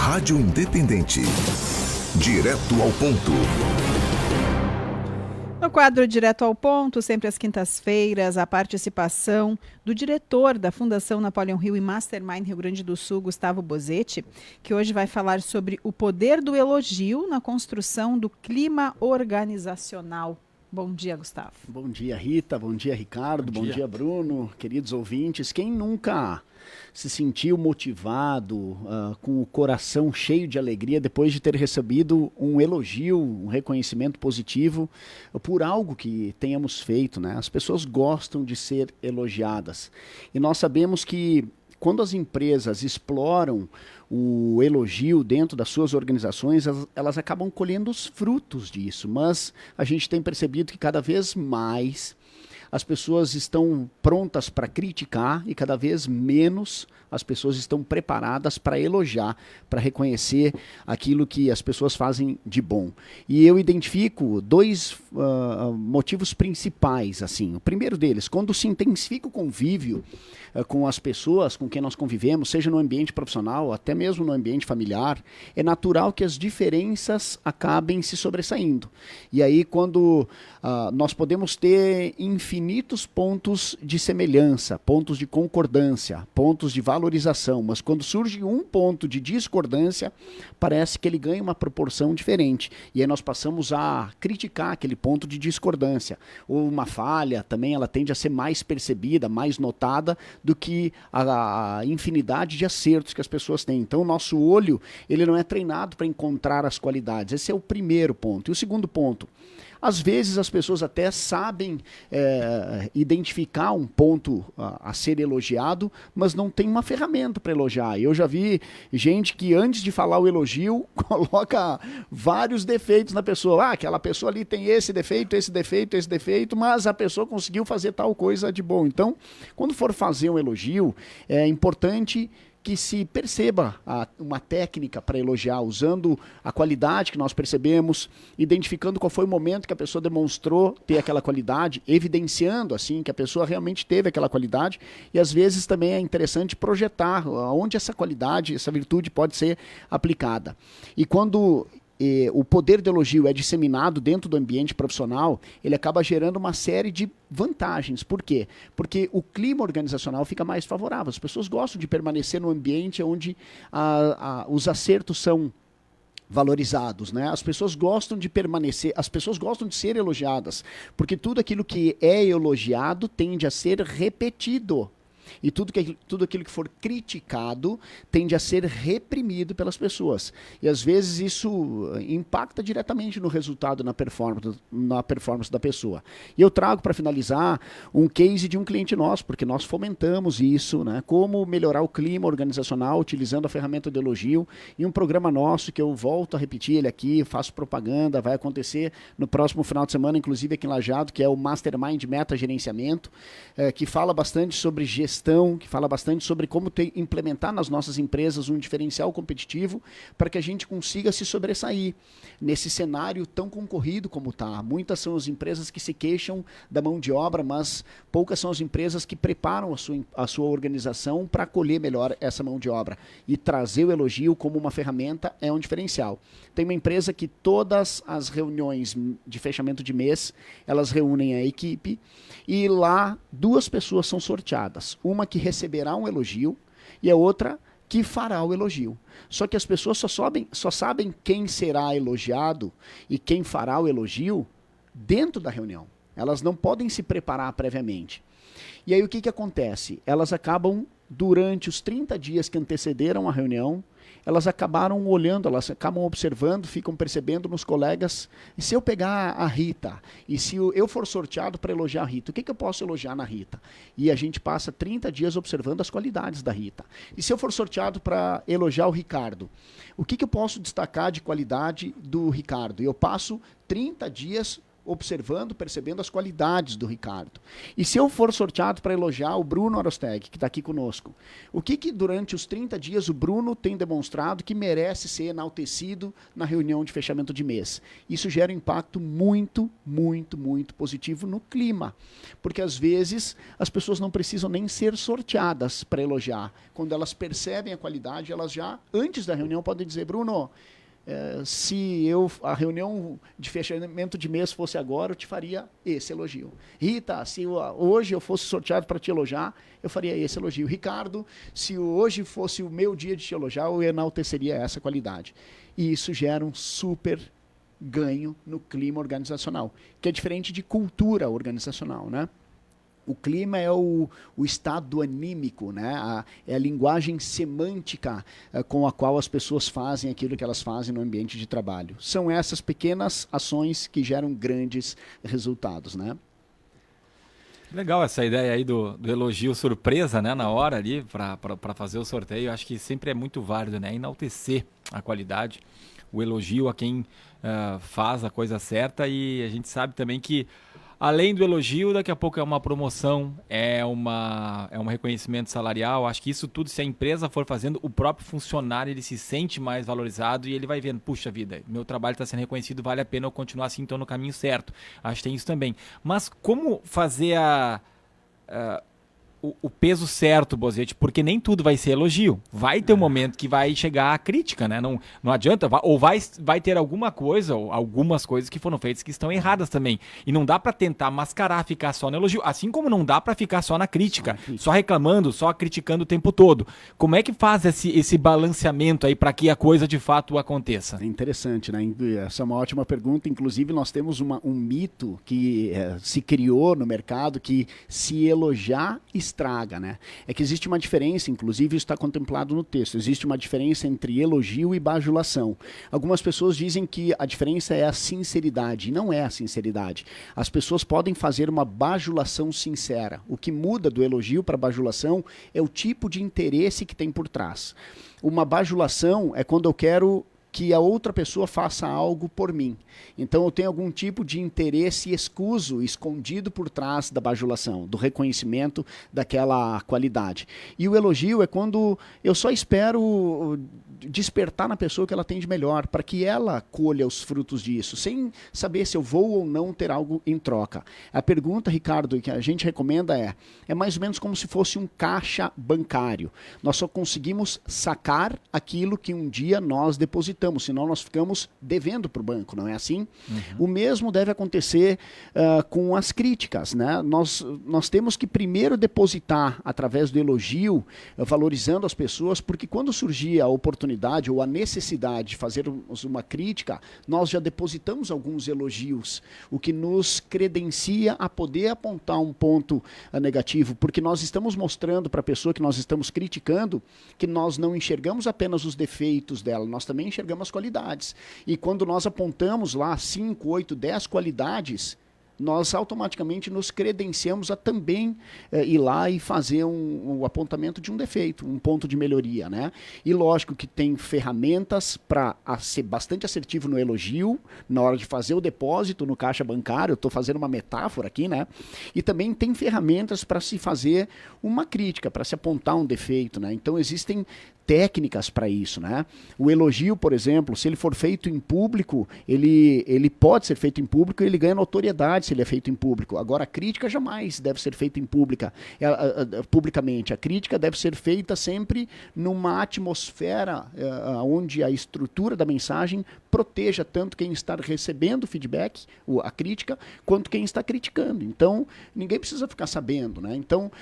Rádio Independente. Direto ao ponto. No quadro Direto ao Ponto, sempre às quintas-feiras, a participação do diretor da Fundação Napoleão Hill e Mastermind Rio Grande do Sul, Gustavo Bozetti, que hoje vai falar sobre o poder do elogio na construção do clima organizacional. Bom dia, Gustavo. Bom dia, Rita. Bom dia, Ricardo. Bom dia, Bruno. Queridos ouvintes, quem nunca se sentiu motivado, com o coração cheio de alegria depois de ter recebido um elogio, um reconhecimento positivo por algo que tenhamos feito, né? As pessoas gostam de ser elogiadas. E nós sabemos que quando as empresas exploram o elogio dentro das suas organizações, elas acabam colhendo os frutos disso. Mas a gente tem percebido que cada vez mais as pessoas estão prontas para criticar e cada vez menos as pessoas estão preparadas para elogiar, para reconhecer aquilo que as pessoas fazem de bom. E eu identifico dois motivos principais, assim. O primeiro deles, quando se intensifica o convívio com as pessoas com quem nós convivemos, seja no ambiente profissional, até mesmo no ambiente familiar, é natural que as diferenças acabem se sobressaindo. E aí, quando nós podemos ter infinitos pontos de semelhança, pontos de concordância, pontos de valorização, mas quando surge um ponto de discordância, parece que ele ganha uma proporção diferente. E aí nós passamos a criticar aquele ponto de discordância. Ou uma falha, também ela tende a ser mais percebida, mais notada, do que a infinidade de acertos que as pessoas têm. Então o nosso olho, ele não é treinado para encontrar as qualidades. Esse é o primeiro ponto. E o segundo ponto, às vezes as pessoas até sabem identificar um ponto a ser elogiado, mas não tem uma ferramenta para elogiar. Eu já vi gente que antes de falar o elogio, coloca vários defeitos na pessoa. Aquela pessoa ali tem esse defeito, esse defeito, esse defeito, mas a pessoa conseguiu fazer tal coisa de bom. Então, quando for fazer um elogio, é importante que se perceba uma técnica para elogiar, usando a qualidade que nós percebemos, identificando qual foi o momento que a pessoa demonstrou ter aquela qualidade, evidenciando assim que a pessoa realmente teve aquela qualidade, e às vezes também é interessante projetar onde essa qualidade, essa virtude pode ser aplicada. E quando o poder do elogio é disseminado dentro do ambiente profissional, ele acaba gerando uma série de vantagens. Por quê? Porque o clima organizacional fica mais favorável. As pessoas gostam de permanecer no ambiente onde os acertos são valorizados, né? As pessoas gostam de permanecer, as pessoas gostam de ser elogiadas, porque tudo aquilo que é elogiado tende a ser repetido. E tudo aquilo que for criticado tende a ser reprimido pelas pessoas. E às vezes isso impacta diretamente no resultado, na performance da pessoa. E eu trago para finalizar um case de um cliente nosso, porque nós fomentamos isso, né? Como melhorar o clima organizacional utilizando a ferramenta de elogio, e um programa nosso que eu volto a repetir ele aqui, faço propaganda, vai acontecer no próximo final de semana, inclusive aqui em Lajeado, que é o Mastermind Meta Gerenciamento, que fala bastante sobre gestão, que fala bastante sobre como implementar nas nossas empresas um diferencial competitivo para que a gente consiga se sobressair nesse cenário tão concorrido como está. Muitas são as empresas que se queixam da mão de obra, mas poucas são as empresas que preparam a sua organização para acolher melhor essa mão de obra. E trazer o elogio como uma ferramenta é um diferencial. Tem uma empresa que todas as reuniões de fechamento de mês, elas reúnem a equipe e lá 2 pessoas são sorteadas. Uma que receberá um elogio e a outra que fará o elogio. Só que as pessoas só sabem quem será elogiado e quem fará o elogio dentro da reunião. Elas não podem se preparar previamente. E aí o que acontece? Elas acabam, durante os 30 dias que antecederam a reunião, elas acabaram olhando, elas acabam observando, ficam percebendo nos colegas, e se eu pegar a Rita, e se eu for sorteado para elogiar a Rita, o que eu posso elogiar na Rita? E a gente passa 30 dias observando as qualidades da Rita. E se eu for sorteado para elogiar o Ricardo, o que eu posso destacar de qualidade do Ricardo? E eu passo 30 dias observando, percebendo as qualidades do Ricardo. E se eu for sorteado para elogiar o Bruno Arosteg, que está aqui conosco, o que durante os 30 dias o Bruno tem demonstrado que merece ser enaltecido na reunião de fechamento de mês? Isso gera um impacto muito, muito, muito positivo no clima. Porque às vezes as pessoas não precisam nem ser sorteadas para elogiar. Quando elas percebem a qualidade, elas já, antes da reunião, podem dizer: Bruno, se a reunião de fechamento de mês fosse agora, eu te faria esse elogio. Rita, se hoje eu fosse sorteado para te elogiar, eu faria esse elogio. Ricardo, se hoje fosse o meu dia de te elogiar, eu enalteceria essa qualidade. E isso gera um super ganho no clima organizacional, que é diferente de cultura organizacional, né? O clima é o estado anímico, né? É a linguagem semântica com a qual as pessoas fazem aquilo que elas fazem no ambiente de trabalho. São essas pequenas ações que geram grandes resultados, né? Legal essa ideia aí do elogio surpresa, né, na hora ali para fazer o sorteio. Eu acho que sempre é muito válido, né, enaltecer a qualidade, o elogio a quem faz a coisa certa. E a gente sabe também que, além do elogio, daqui a pouco é uma promoção, é um reconhecimento salarial. Acho que isso tudo, se a empresa for fazendo, o próprio funcionário ele se sente mais valorizado e ele vai vendo: puxa vida, meu trabalho está sendo reconhecido, vale a pena eu continuar assim, estou no caminho certo. Acho que tem isso também. Mas como fazer o peso certo, Bozetti? Porque nem tudo vai ser elogio. Vai ter um momento que vai chegar a crítica, né? Não adianta, ou vai ter alguma coisa, ou algumas coisas que foram feitas que estão erradas também. E não dá para tentar mascarar, ficar só no elogio. Assim como não dá para ficar só na crítica, só reclamando, só criticando o tempo todo. Como é que faz esse balanceamento aí para que a coisa de fato aconteça? É interessante, né? Essa é uma ótima pergunta. Inclusive, nós temos um mito que se criou no mercado, que se elogiar estraga, né? É que existe uma diferença, inclusive isso está contemplado no texto, existe uma diferença entre elogio e bajulação. Algumas pessoas dizem que a diferença é a sinceridade, e não é a sinceridade. As pessoas podem fazer uma bajulação sincera. O que muda do elogio para a bajulação é o tipo de interesse que tem por trás. Uma bajulação é quando eu quero que a outra pessoa faça algo por mim. Então eu tenho algum tipo de interesse escuso, escondido por trás da bajulação, do reconhecimento daquela qualidade. E o elogio é quando eu só espero despertar na pessoa que ela tem de melhor, para que ela colha os frutos disso, sem saber se eu vou ou não ter algo em troca. A pergunta, Ricardo, que a gente recomenda é mais ou menos como se fosse um caixa bancário. Nós só conseguimos sacar aquilo que um dia nós depositamos, senão nós ficamos devendo para o banco, não é assim? Uhum. O mesmo deve acontecer com as críticas, né? Nós temos que primeiro depositar através do elogio, valorizando as pessoas, porque quando surgir a oportunidade ou a necessidade de fazermos uma crítica, nós já depositamos alguns elogios, o que nos credencia a poder apontar um ponto negativo, porque nós estamos mostrando para a pessoa que nós estamos criticando que nós não enxergamos apenas os defeitos dela, nós também enxergamos as qualidades. E quando nós apontamos lá 5, 8, 10 qualidades, nós automaticamente nos credenciamos a também ir lá e fazer o apontamento de um defeito, um ponto de melhoria, né? E lógico que tem ferramentas para ser bastante assertivo no elogio, na hora de fazer o depósito no caixa bancário, eu estou fazendo uma metáfora aqui, né? E também tem ferramentas para se fazer uma crítica, para se apontar um defeito, né? Então existem técnicas para isso, né? O elogio, por exemplo, se ele for feito em público, ele pode ser feito em público e ele ganha notoriedade se ele é feito em público. Agora, a crítica jamais deve ser feita publicamente. A crítica deve ser feita sempre numa atmosfera onde a estrutura da mensagem proteja tanto quem está recebendo o feedback, a crítica, quanto quem está criticando. Então, ninguém precisa ficar sabendo, né? Então,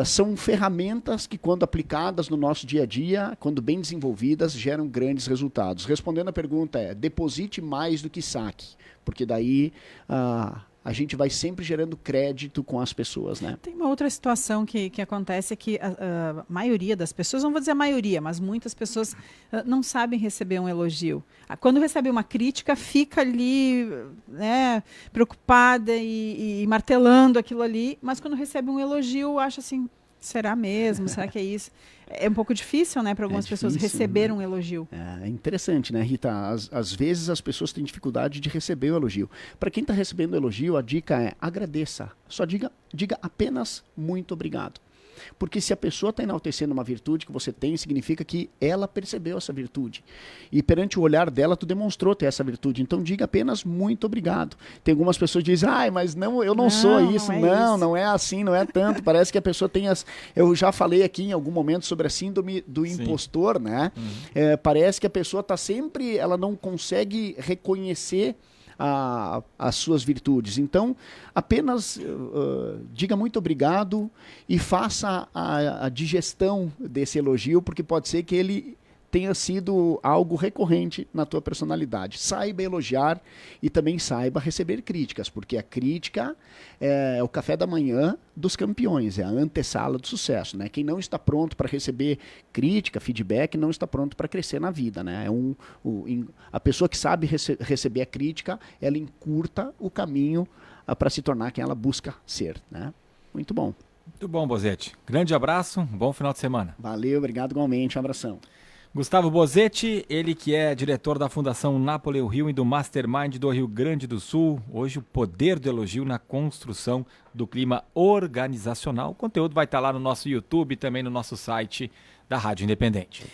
são ferramentas que, quando aplicadas no nosso dia a dia, quando bem desenvolvidas, geram grandes resultados. Respondendo a pergunta deposite mais do que saque, porque daí a gente vai sempre gerando crédito com as pessoas, né? Tem uma outra situação que acontece, é que a maioria das pessoas, não vou dizer a maioria, mas muitas pessoas não sabem receber um elogio. Quando recebe uma crítica, fica ali, né, preocupada e martelando aquilo ali, mas quando recebe um elogio, acha assim, Será mesmo? Será que é isso? É um pouco difícil, né, para algumas pessoas receber um elogio. É interessante, né, Rita? Às vezes as pessoas têm dificuldade de receber o elogio. Para quem está recebendo o elogio, a dica é agradeça. Só diga apenas muito obrigado. Porque se a pessoa está enaltecendo uma virtude que você tem, significa que ela percebeu essa virtude. E perante o olhar dela, tu demonstrou ter essa virtude. Então diga apenas muito obrigado. Tem algumas pessoas que dizem, mas não, eu não sou isso. Não é assim, não é tanto. Parece que a pessoa tem as... Eu já falei aqui em algum momento sobre a síndrome do impostor, né? Parece que a pessoa está sempre... Ela não consegue reconhecer as suas virtudes. Então, apenas diga muito obrigado e faça a digestão desse elogio, porque pode ser que ele tenha sido algo recorrente na tua personalidade. Saiba elogiar e também saiba receber críticas, porque a crítica é o café da manhã dos campeões, é a antessala do sucesso, né? Quem não está pronto para receber crítica, feedback, não está pronto para crescer na vida, né? A pessoa que sabe receber a crítica, ela encurta o caminho para se tornar quem ela busca ser, né? Muito bom. Muito bom, Bozetti. Grande abraço, bom final de semana. Valeu, obrigado igualmente, um abração. Gustavo Bozetti, ele que é diretor da Fundação Napoleon Hill e do Mastermind do Rio Grande do Sul. Hoje o poder do elogio na construção do clima organizacional. O conteúdo vai estar lá no nosso YouTube e também no nosso site da Rádio Independente.